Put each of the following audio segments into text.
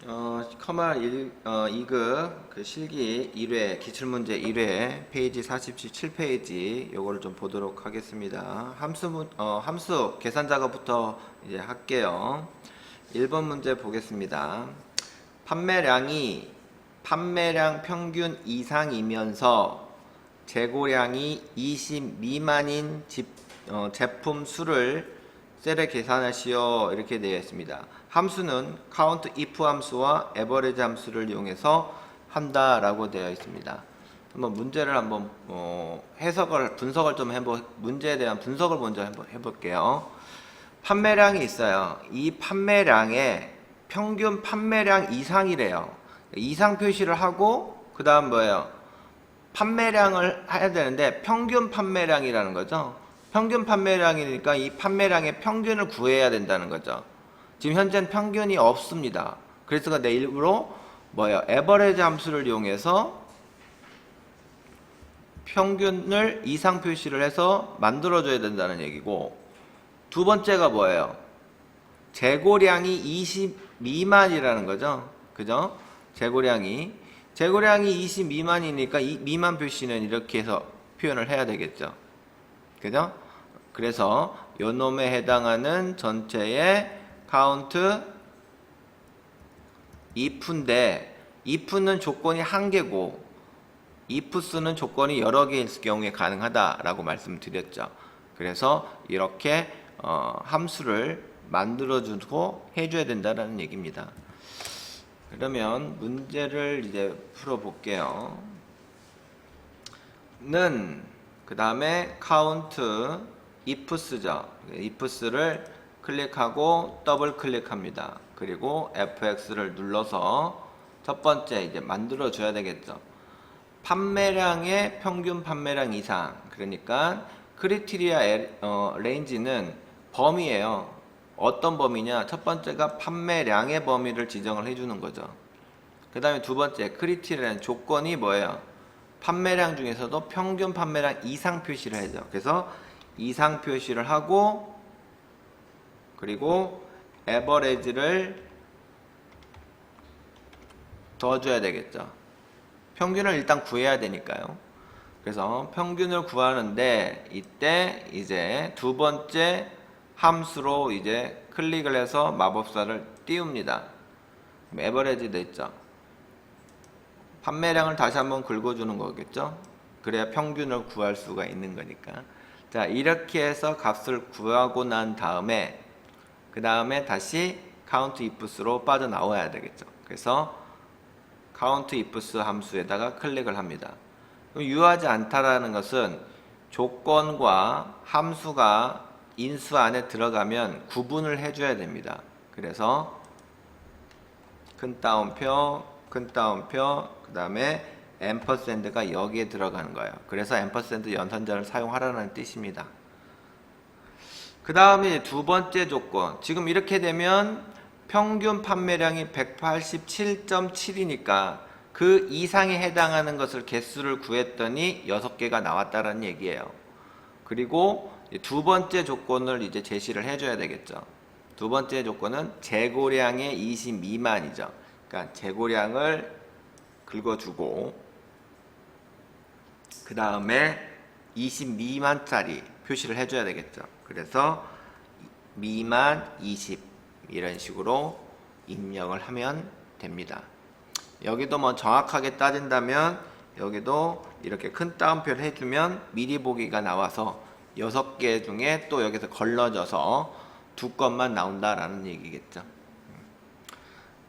커마 2급 그 실기 1회 기출문제 1회 페이지 47페이지 요거를 좀 보도록 하겠습니다. 함수 계산 작업부터 이제 할게요. 1번 문제 보겠습니다. 판매량 평균 이상이면서 재고량이 20 미만인 제품 수를 셀에 계산하시오 이렇게 되어 있습니다. 함수는 count if 함수와 average 함수를 이용해서 한다라고 되어 있습니다. 한번 문제를 한번 분석을 좀 문제에 대한 분석을 먼저 해볼게요. 판매량이 있어요. 이 판매량에 평균 판매량 이상이래요. 이상 표시를 하고 그 다음 뭐예요? 판매량을 해야 되는데 평균 판매량이라는 거죠. 평균 판매량이니까 이 판매량의 평균을 구해야 된다는 거죠. 지금 현재는 평균이 없습니다. 그래서 내 일부러 에버리지 함수를 이용해서 평균을 이상 표시를 해서 만들어줘야 된다는 얘기고, 두 번째가 뭐예요? 재고량이 20 미만이라는 거죠. 그죠? 재고량이 20 미만이니까 이 미만 표시는 이렇게 해서 표현을 해야 되겠죠. 그죠? 그래서 요 놈에 해당하는 전체의 count if인데, if는 조건이 한 개고 ifs는 조건이 여러 개일 경우에 가능하다라고 말씀드렸죠. 그래서 이렇게 함수를 만들어주고 해줘야 된다는 얘기입니다. 그러면 문제를 이제 풀어볼게요. 그 다음에 count ifs죠. ifs를 클릭하고 더블 클릭합니다. 그리고 fx를 눌러서 첫 번째 이제 만들어 줘야 되겠죠. 판매량의 평균 판매량 이상, 그러니까 크리테리아 레인지는 범위예요. 어떤 범위냐? 첫 번째가 판매량의 범위를 지정을 해주는 거죠. 그 다음에 두 번째 크리테리아는 조건이 뭐예요? 판매량 중에서도 평균 판매량 이상 표시를 해야죠. 그래서 이상 표시를 하고, 그리고 에버리지를 넣어줘야 되겠죠. 평균을 일단 구해야 되니까요. 그래서 평균을 구하는데 이때 이제 두 번째 함수로 이제 클릭을 해서 마법사를 띄웁니다. 에버리지 됐죠. 판매량을 다시 한번 긁어주는 거겠죠. 그래야 평균을 구할 수가 있는 거니까. 자, 이렇게 해서 값을 구하고 난 다음에 그 다음에 다시 count ifs로 빠져나와야 되겠죠. 그래서 count ifs 함수에다가 클릭을 합니다. 유효하지 않다라는 것은 조건과 함수가 인수 안에 들어가면 구분을 해줘야 됩니다. 그래서 큰 따옴표, 그 다음에 앰퍼샌드가 여기에 들어가는 거예요. 그래서 앰퍼샌드 연산자를 사용하라는 뜻입니다. 그 다음에 두 번째 조건, 지금 이렇게 되면 평균 판매량이 187.7이니까 그 이상에 해당하는 것을 개수를 구했더니 6개가 나왔다는 얘기예요. 그리고 두 번째 조건을 이제 제시를 해줘야 되겠죠. 두 번째 조건은 재고량의 20 미만이죠. 그러니까 재고량을 긁어주고 그 다음에 20 미만짜리 표시를 해줘야 되겠죠. 그래서 미만 20 이런 식으로 입력을 하면 됩니다. 여기도 뭐 정확하게 따진다면 여기도 이렇게 큰 따옴표를 해주면 미리 보기가 나와서 6개 중에 또 여기서 걸러져서 2건만 나온다라는 얘기겠죠.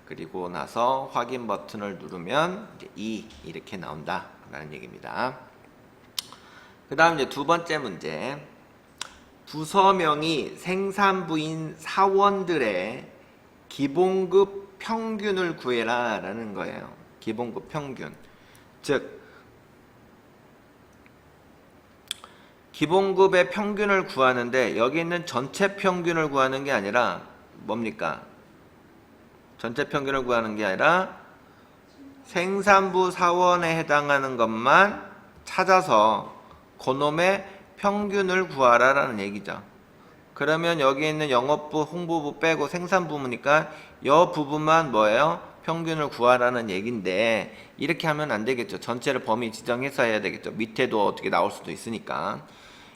그리고 나서 확인 버튼을 누르면 이제 2 이렇게 나온다라는 얘기입니다. 그 다음 이제 두 번째 문제. 부서명이 생산부인 사원들의 기본급 평균을 구해라 라는 거예요. 기본급 평균. 즉 기본급의 평균을 구하는데 여기 있는 전체 평균을 구하는 게 아니라 뭡니까? 전체 평균을 구하는 게 아니라 생산부 사원에 해당하는 것만 찾아서 그놈의 평균을 구하라 라는 얘기죠. 그러면 여기 있는 영업부, 홍보부 빼고 생산부니까 이 부분만 뭐예요? 평균을 구하라는 얘기인데 이렇게 하면 안 되겠죠. 전체를 범위 지정해서 해야 되겠죠. 밑에도 어떻게 나올 수도 있으니까.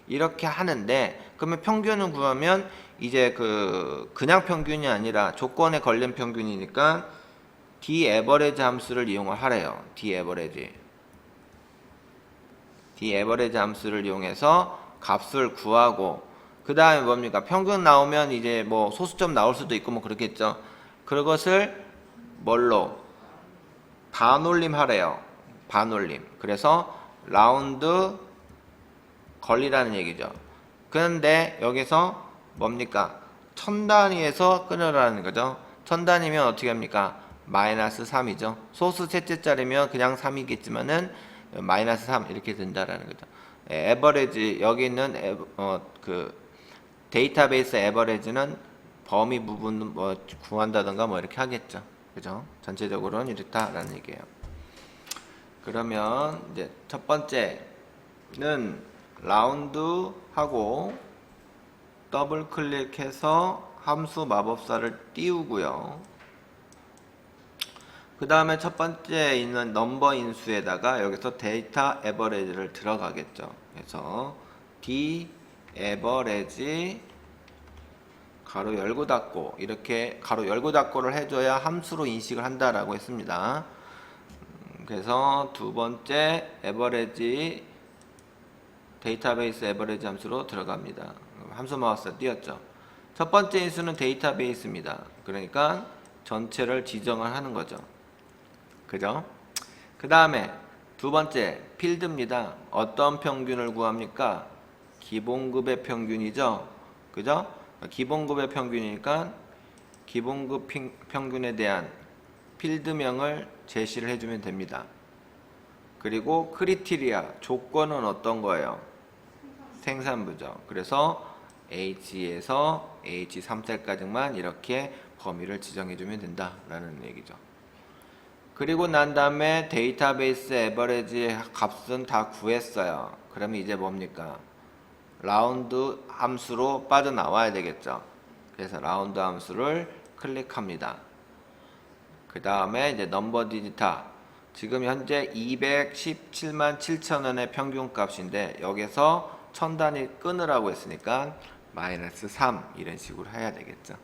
이렇게 하는데 그러면 평균을 구하면 이제 그냥 평균이 아니라 조건에 걸린 평균이니까 d-average 함수를 이용을 하래요. d-average 함수를 이용해서 값을 구하고 그 다음에 뭡니까? 평균 나오면 이제 뭐 소수점 나올 수도 있고 뭐 그렇겠죠. 그것을 뭘로? 반올림 하래요. 반올림. 그래서 라운드 걸리라는 얘기죠. 그런데 여기서 뭡니까? 1000단위에서 끊으라는 거죠. 1000단위면 어떻게 합니까? 마이너스 3이죠. 소수 셋째 자리면 그냥 3이겠지만은 마이너스 3 이렇게 된다라는 거죠. 에버리지 여기 있는 데이터베이스 에버리지는 범위 부분 뭐 구한다던가 뭐 이렇게 하겠죠. 그죠? 전체적으로는 이렇다라는 얘기예요. 그러면 이제 첫 번째는 라운드 하고 더블 클릭해서 함수 마법사를 띄우고요. 그 다음에 첫 번째 있는 넘버 인수에다가 여기서 데이터 에버리지를 들어가겠죠. 그래서 d 에버리지 가로 열고 닫고 이렇게 가로 열고 닫고를 해줘야 함수로 인식을 한다라고 했습니다. 그래서 두 번째 에버리지 데이터베이스 에버리지 함수로 들어갑니다. 함수 마우스 띄웠죠. 첫 번째 인수는 데이터베이스입니다. 그러니까 전체를 지정을 하는 거죠. 그죠? 그 다음에 두 번째 필드입니다. 어떤 평균을 구합니까? 기본급의 평균이죠. 그죠? 기본급의 평균이니까 기본급 평균에 대한 필드명을 제시를 해주면 됩니다. 그리고 크리테리아 조건은 어떤 거예요? 생산부죠. 그래서 H에서 H3셀까지만 이렇게 범위를 지정해주면 된다라는 얘기죠. 그리고 난 다음에 데이터베이스 에버리지 값은 다 구했어요. 그러면 이제 뭡니까? 라운드 함수로 빠져나와야 되겠죠. 그래서 라운드 함수를 클릭합니다. 그 다음에 이제 넘버 디지타 지금 현재 217만 7천원의 평균 값인데 여기서 1000단위 끊으라고 했으니까 마이너스 3 이런 식으로 해야 되겠죠.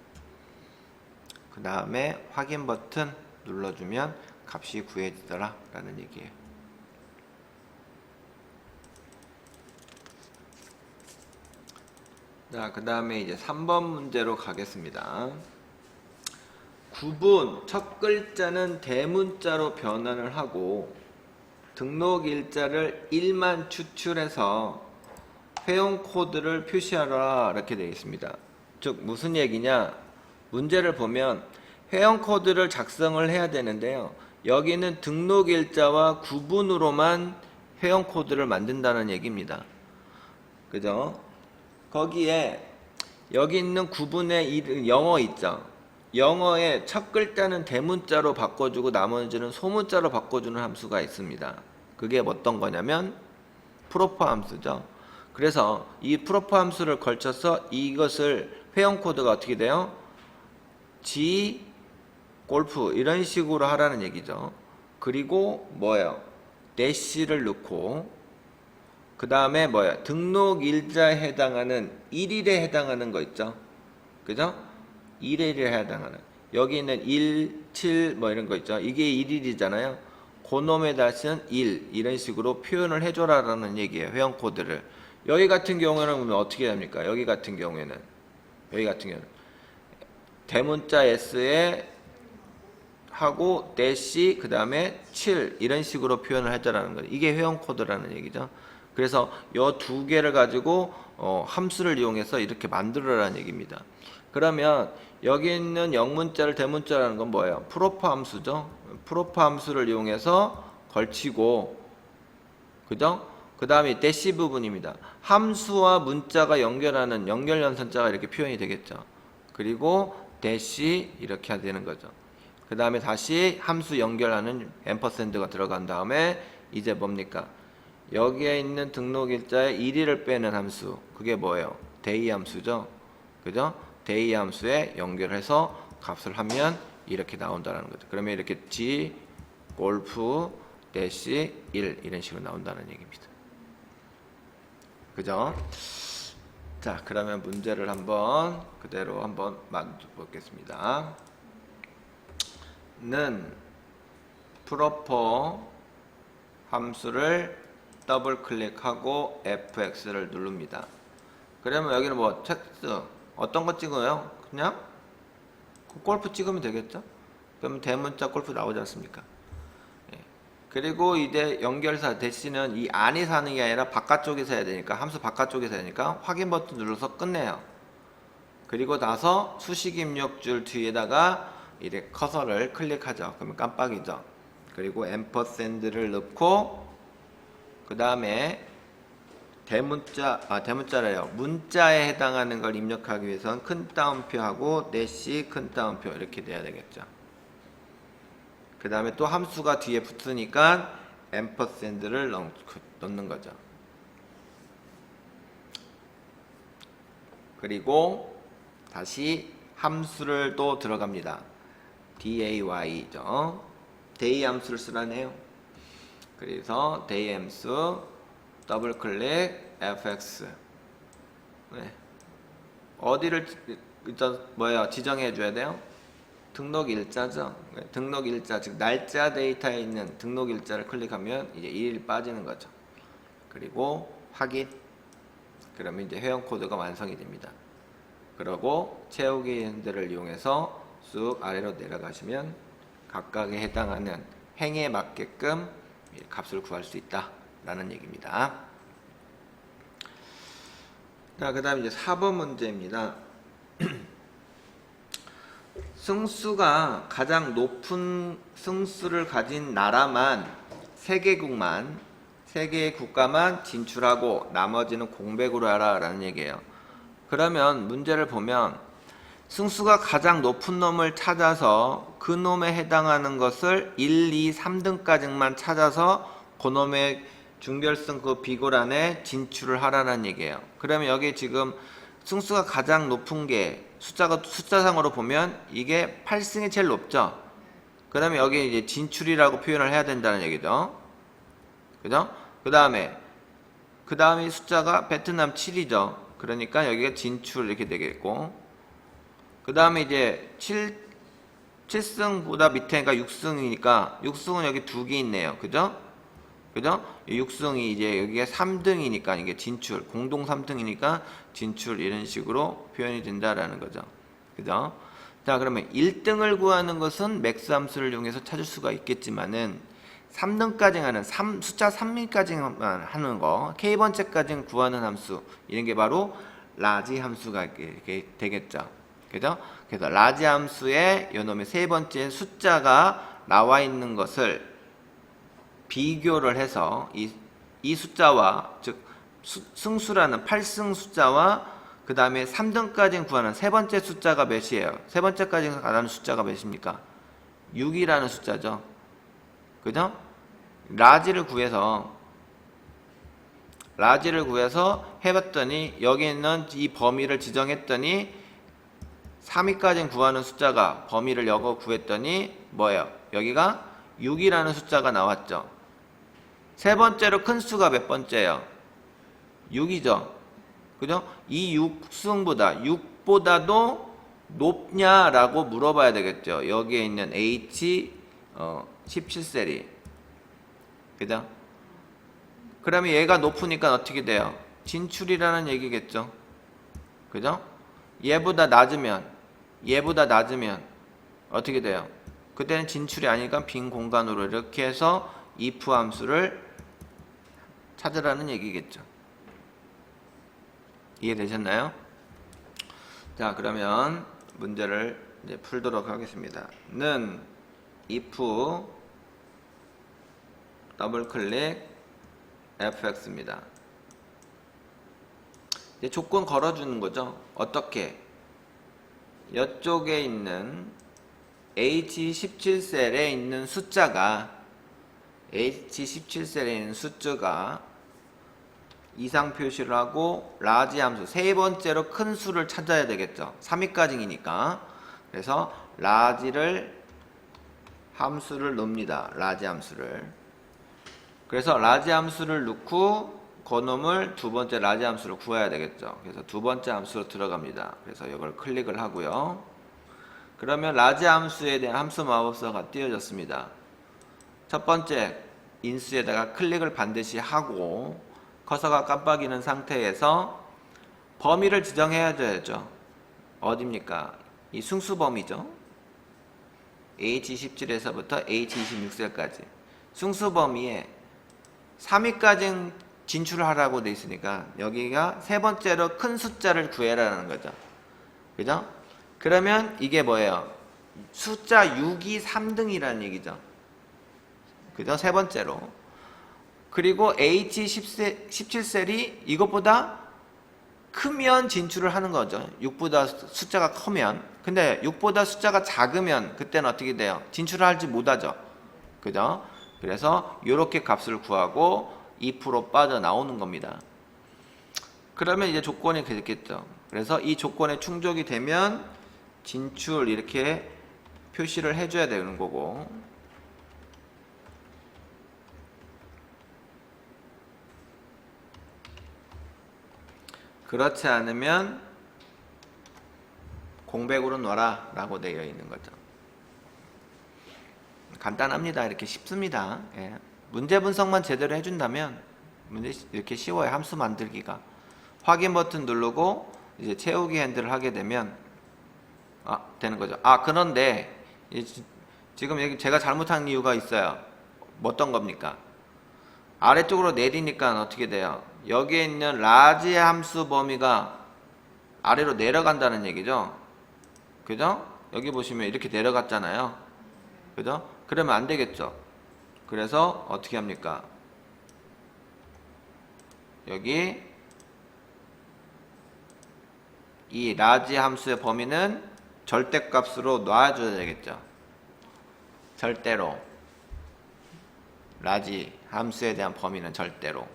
그 다음에 확인 버튼 눌러주면 값이 구해지더라 라는 얘기예요. 자, 그 다음에 이제 3번 문제로 가겠습니다. 구분 첫 글자는 대문자로 변환을 하고 등록 일자를 1만 추출해서 회원 코드를 표시하라 이렇게 되어 있습니다. 즉 무슨 얘기냐? 문제를 보면 회원 코드를 작성을 해야 되는데요. 여기는 등록 일자와 구분으로만 회원 코드를 만든다는 얘기입니다. 그죠? 거기에 여기 있는 구분의 영어 있죠. 영어의 첫 글자는 대문자로 바꿔주고 나머지는 소문자로 바꿔주는 함수가 있습니다. 그게 어떤 거냐면 프로퍼 함수죠. 그래서 이 프로퍼 함수를 걸쳐서 이것을 회원 코드가 어떻게 돼요? G 골프 이런 식으로 하라는 얘기죠. 그리고 뭐예요? 대시를 넣고 그 다음에 뭐예요? 등록 일자에 해당하는 1일에 해당하는 거 있죠. 그죠? 1일에 해당하는 여기 있는 1, 7 뭐 이런 거 있죠. 이게 1일이잖아요. 그놈에 다시는 1 이런 식으로 표현을 해줘라라는 얘기예요. 회원 코드를. 여기 같은 경우는 어떻게 합니까? 여기 같은 경우에는 대문자 S에 하고 대시 그 다음에 7 이런 식으로 표현을 해줘라는 거예요. 이게 회원 코드라는 얘기죠. 그래서 이 두 개를 가지고 함수를 이용해서 이렇게 만들어라는 얘기입니다. 그러면 여기 있는 영문자를 대문자라는 건 뭐예요? 프로퍼 함수죠. 프로퍼 함수를 이용해서 걸치고 그죠? 그 다음에 대시 부분입니다. 함수와 문자가 연결하는 연결연산자가 이렇게 표현이 되겠죠. 그리고 대시 이렇게 해야 되는 거죠. 그 다음에 다시 함수 연결하는 앰퍼샌드가 들어간 다음에 이제 뭡니까? 여기에 있는 등록 일자에 1일을 빼는 함수 그게 뭐예요? 데이 함수죠. 그죠? 데이 함수에 연결해서 값을 하면 이렇게 나온다는 거죠. 그러면 이렇게 G 골프 대시 1 이런 식으로 나온다는 얘기입니다. 그죠? 자, 그러면 문제를 한번 그대로 한번 만들어 보겠습니다. 는 프로퍼 함수를 더블 클릭하고 fx를 누릅니다. 그러면 여기는 뭐 텍스트 어떤 거 찍어요? 그냥 골프 찍으면 되겠죠? 그러면 대문자 골프 나오지 않습니까? 예. 그리고 이제 연결사 대시는 이 안에서 하는 게 아니라 바깥쪽에서 해야 되니까, 함수 바깥쪽에서 해야 되니까 확인 버튼 눌러서 끝내요. 그리고 나서 수식 입력줄 뒤에다가 이렇게 커서를 클릭하죠. 그러면 깜빡이죠. 그리고 앰퍼샌드를 넣고 그 다음에 대문자래요. 문자에 해당하는 걸 입력하기 위해서는 큰 따옴표하고 넷이 큰 따옴표 이렇게 돼야 되겠죠. 그 다음에 또 함수가 뒤에 붙으니까 앰퍼샌드를 넣는 거죠. 그리고 다시 함수를 또 들어갑니다. day죠. day 함수를 쓰라네요. 그래서 day 함수 더블 클릭 fx. 네. 어디를 지정해 줘야 돼요? 등록 일자죠. 네. 등록 일자, 즉 날짜 데이터에 있는 등록 일자를 클릭하면 이제 1일 빠지는 거죠. 그리고 확인. 그러면 이제 회원 코드가 완성이 됩니다. 그리고 채우기 핸들을 이용해서 쑥 아래로 내려가시면 각각에 해당하는 행에 맞게끔 값을 구할 수 있다 라는 얘기입니다. 자, 그 다음에 이제 4번 문제입니다. 승수가 가장 높은 승수를 가진 나라만 3개국만 3개의 국가만 진출하고 나머지는 공백으로 하라 라는 얘기예요. 그러면 문제를 보면 승수가 가장 높은 놈을 찾아서 그 놈에 해당하는 것을 1, 2, 3등까지만 찾아서 그 놈의 중결승 그 비고란에 진출을 하라는 얘기예요. 그러면 여기 지금 승수가 가장 높은 게 숫자상으로 보면 이게 8승이 제일 높죠. 그러면 여기 이제 진출이라고 표현을 해야 된다는 얘기죠. 그죠? 그 다음에 숫자가 베트남 7이죠. 그러니까 여기가 진출 이렇게 되겠고, 그 다음에 이제 7승보다 밑에가 6승이니까 6승은 여기 2개 있네요. 그죠? 6승이 이제 여기가 3등이니까 이게 진출, 공동 3등이니까 진출 이런 식으로 표현이 된다라는 거죠. 그죠? 자, 그러면 1등을 구하는 것은 맥스 함수를 이용해서 찾을 수가 있겠지만은 3등까지 하는 숫자 3까지만 하는 거, k번째까지 구하는 함수, 이런 게 바로 라지 함수가 이렇게 되겠죠. 그죠? 그래서 라지 함수에 요놈의 3번째 숫자가 나와 있는 것을 비교를 해서 이 숫자와, 즉 승수라는 8승 숫자와 그 다음에 3등까지 구하는 3번째 숫자가 몇이에요? 3번째까지 가는 숫자가 몇입니까? 6이라는 숫자죠. 그죠? 라지를 구해서 해봤더니 여기 있는 이 범위를 지정했더니 3위까지 구하는 숫자가 범위를 여거 구했더니 뭐예요? 여기가 6이라는 숫자가 나왔죠. 세 번째로 큰 수가 몇 번째예요? 6이죠. 그죠? 이 6보다도 높냐라고 물어봐야 되겠죠. 여기에 있는 H 17셀이. 그죠? 그러면 얘가 높으니까 어떻게 돼요? 진출이라는 얘기겠죠. 그죠? 얘보다 낮으면 어떻게 돼요? 그때는 진출이 아니니까 빈 공간으로 이렇게 해서 if 함수를 찾으라는 얘기겠죠. 이해되셨나요? 자, 그러면 문제를 이제 풀도록 하겠습니다. 는 if 더블 클릭 fx입니다. 이제 조건 걸어주는 거죠. 어떻게? 이쪽에 있는 H17셀에 있는 숫자가 이상 표시를 하고 라지 함수 세 번째로 큰 수를 찾아야 되겠죠. 3위까지니까. 그래서 라지를 함수를 넣습니다. 라지 함수를. 그래서 라지 함수를 넣고 그놈을 두 번째 라지 함수를 구해야 되겠죠. 그래서 두 번째 함수로 들어갑니다. 그래서 이걸 클릭을 하고요. 그러면 라지 함수에 대한 함수 마법사가 띄워졌습니다. 첫 번째 인수에다가 클릭을 반드시 하고 커서가 깜빡이는 상태에서 범위를 지정해야 되죠. 어딥니까? 이 승수 범위죠. H17에서부터 H26셀까지 승수 범위에 3위까지 진출하라고 돼 있으니까 여기가 세 번째로 큰 숫자를 구해라는 거죠. 그죠? 그러면 이게 뭐예요? 숫자 6이 3등이라는 얘기죠. 그죠? 세 번째로. 그리고 H17셀이 이것보다 크면 진출을 하는 거죠. 6보다 숫자가 크면. 근데 6보다 숫자가 작으면 그때는 어떻게 돼요? 진출을 할지 못하죠. 그죠? 그래서 이렇게 값을 구하고 2% 빠져나오는 겁니다. 그러면 이제 조건이 되겠죠. 그래서 이 조건에 충족이 되면 진출 이렇게 표시를 해줘야 되는 거고, 그렇지 않으면 공백으로 놔라 라고 되어 있는 거죠. 간단합니다. 이렇게 쉽습니다. 예. 문제 분석만 제대로 해준다면 문제 이렇게 쉬워요. 함수 만들기가. 확인 버튼 누르고 이제 채우기 핸들을 하게 되면 되는 거죠. 그런데 지금 여기 제가 잘못한 이유가 있어요. 어떤 겁니까? 아래쪽으로 내리니까 어떻게 돼요? 여기에 있는 라지 함수 범위가 아래로 내려간다는 얘기죠. 그죠? 여기 보시면 이렇게 내려갔잖아요. 그죠? 그러면 안 되겠죠. 그래서 어떻게 합니까? 여기 이 라지 함수의 범위는 절대값으로 놔줘야 되겠죠. 절대로. 라지 함수에 대한 범위는 절대로.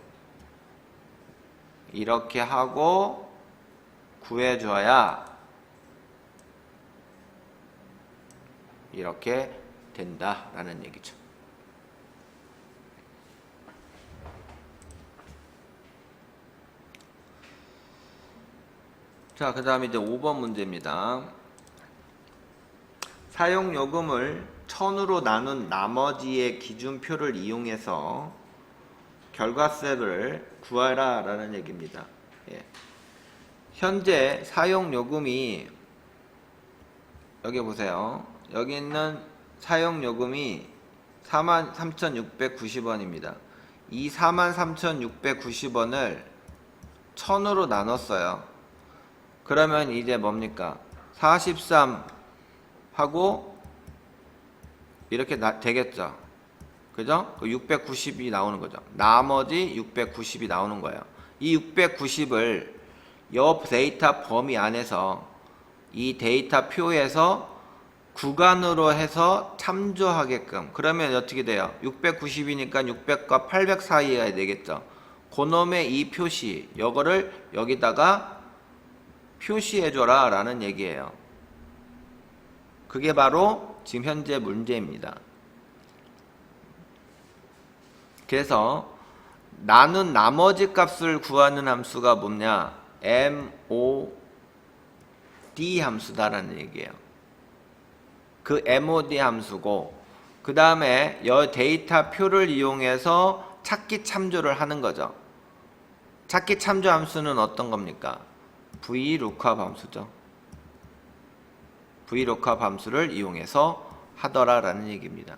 이렇게 하고 구해줘야 이렇게 된다라는 얘기죠. 자, 그 다음에 이제 5번 문제입니다. 사용요금을 1000으로 나눈 나머지의 기준표를 이용해서 결과세를 구하라 라는 얘기입니다. 예. 현재 사용요금이 여기 보세요. 여기 있는 사용요금이 43,690원입니다. 이 43,690원을 1000으로 나눴어요. 그러면 이제 뭡니까? 43 하고 이렇게 되겠죠. 그죠? 690이 나오는 거죠. 나머지 690이 나오는 거예요. 이 690을 옆 데이터 범위 안에서 이 데이터 표에서 구간으로 해서 참조하게끔. 그러면 어떻게 돼요? 690이니까 600과 800 사이여야 되겠죠. 그놈의 이 표시, 이거를 여기다가 표시해줘라 라는 얘기예요. 그게 바로 지금 현재 문제입니다. 그래서 나눈 나머지 값을 구하는 함수가 뭐냐? MOD 함수다라는 얘기예요. 그 MOD 함수고, 그 다음에 이 데이터 표를 이용해서 찾기 참조를 하는 거죠. 찾기 참조 함수는 어떤 겁니까? VLOOKUP 함수죠. VLOOKUP 함수를 이용해서 하더라라는 얘기입니다.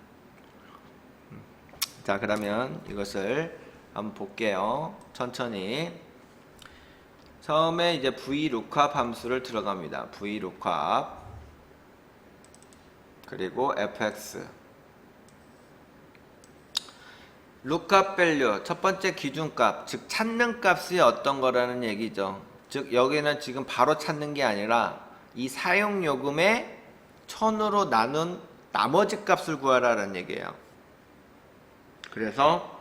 자, 그러면 이것을 한번 볼게요. 천천히. 처음에 이제 VLOOKUP 함수를 들어갑니다. VLOOKUP 그리고 fx lookup value 첫 번째 기준값, 즉 찾는 값이 어떤 거라는 얘기죠. 즉 여기는 지금 바로 찾는 게 아니라 이 사용요금에 1000으로 나눈 나머지 값을 구하라는 얘기예요. 그래서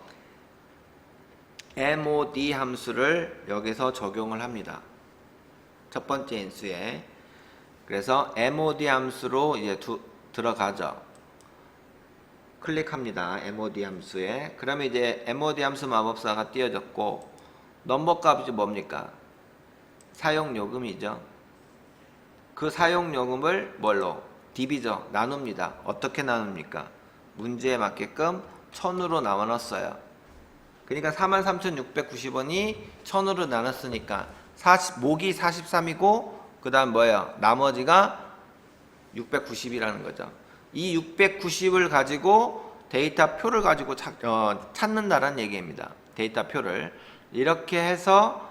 MOD 함수를 여기서 적용을 합니다. 첫 번째 인수에. 그래서 mod 함수로 이제 들어가죠. 클릭합니다. mod 함수에. 그러면 이제 mod 함수 마법사가 띄어졌고, 넘버 값이 뭡니까? 사용요금이죠. 그 사용요금을 뭘로? db죠. 나눕니다. 어떻게 나눕니까? 문제에 맞게끔 1000으로 나눠놨어요. 그러니까 43,690원이 1000으로 나눴으니까 목이 43이고 그 다음 뭐예요? 나머지가 690이라는 거죠. 이 690을 가지고 데이터 표를 가지고 찾는다는 얘기입니다. 데이터 표를 이렇게 해서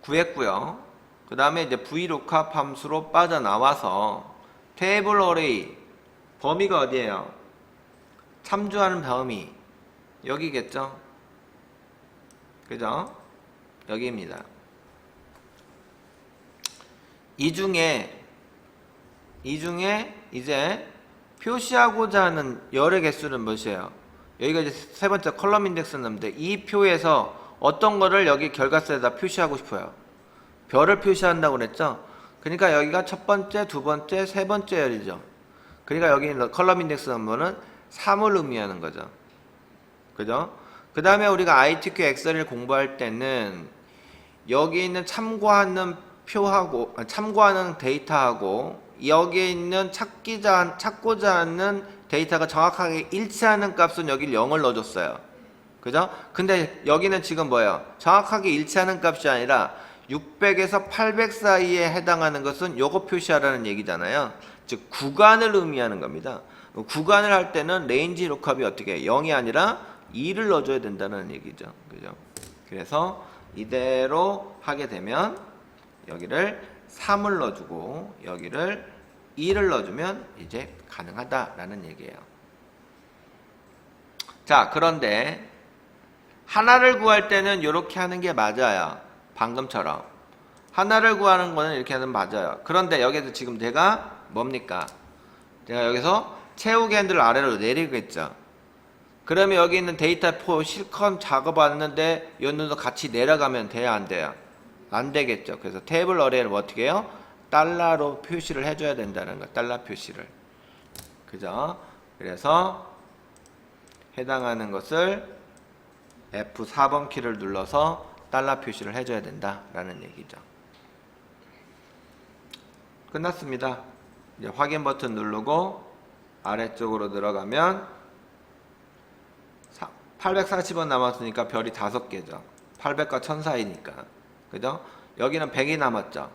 구했고요. 그 다음에 이제 VLOOKUP 함수로 빠져나와서 테이블 어레이 범위가 어디예요? 참조하는 범위 여기겠죠? 그죠? 여기입니다. 이 중에 이제 표시하고자 하는 열의 개수는 몇이에요? 여기가 이제 세 번째 컬럼 인덱스 넣는데 이 표에서 어떤 거를 여기 결과셀에다 표시하고 싶어요? 별을 표시한다고 그랬죠? 그러니까 여기가 첫 번째, 두 번째, 세 번째 열이죠. 그러니까 여기 컬럼 인덱스 넣으면은 3을 의미하는 거죠. 그죠? 그 다음에 우리가 ITQ 엑셀을 공부할 때는 여기 있는 참고하는 표하고 참고하는 데이터하고 여기에 있는 찾고자 하는 데이터가 정확하게 일치하는 값은 여기 0을 넣어줬어요. 그죠? 근데 여기는 지금 뭐예요? 정확하게 일치하는 값이 아니라 600에서 800 사이에 해당하는 것은 요거 표시하라는 얘기잖아요. 즉 구간을 의미하는 겁니다. 구간을 할 때는 레인지 룩업이 어떻게 해요? 0이 아니라 2를 넣어줘야 된다는 얘기죠. 그죠? 그래서 이대로 하게 되면 여기를 3을 넣어주고 여기를 2를 넣어주면 이제 가능하다라는 얘기예요. 자, 그런데 하나를 구할 때는 이렇게 하는 게 맞아요. 방금처럼 하나를 구하는 거는 이렇게 하는 맞아요. 그런데 여기서 지금 내가 뭡니까? 내가 여기서 채우기 핸들을 아래로 내리겠죠. 그러면 여기 있는 데이터 포 실컷 작업하는데 연도도 같이 내려가면 돼야 안 돼요? 안 되겠죠. 그래서 테이블 어레이를 어떻게 해요? 달러로 표시를 해줘야 된다는 거. 달러 표시를. 그죠? 그래서 해당하는 것을 F4번 키를 눌러서 달러 표시를 해줘야 된다라는 얘기죠. 끝났습니다. 이제 확인 버튼 누르고 아래쪽으로 들어가면 840원 남았으니까 별이 5개죠. 800과 1000 사이니까. 그죠? 여기는 100이 남았죠.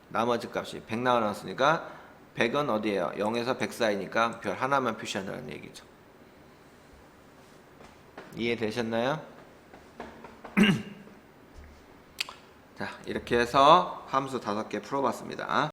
나머지 값이 100 남았으니까 100은 어디예요? 0에서 100 사이니까 별 하나만 표시한다는 얘기죠. 이해되셨나요? 자, 이렇게 해서 함수 5개 풀어봤습니다.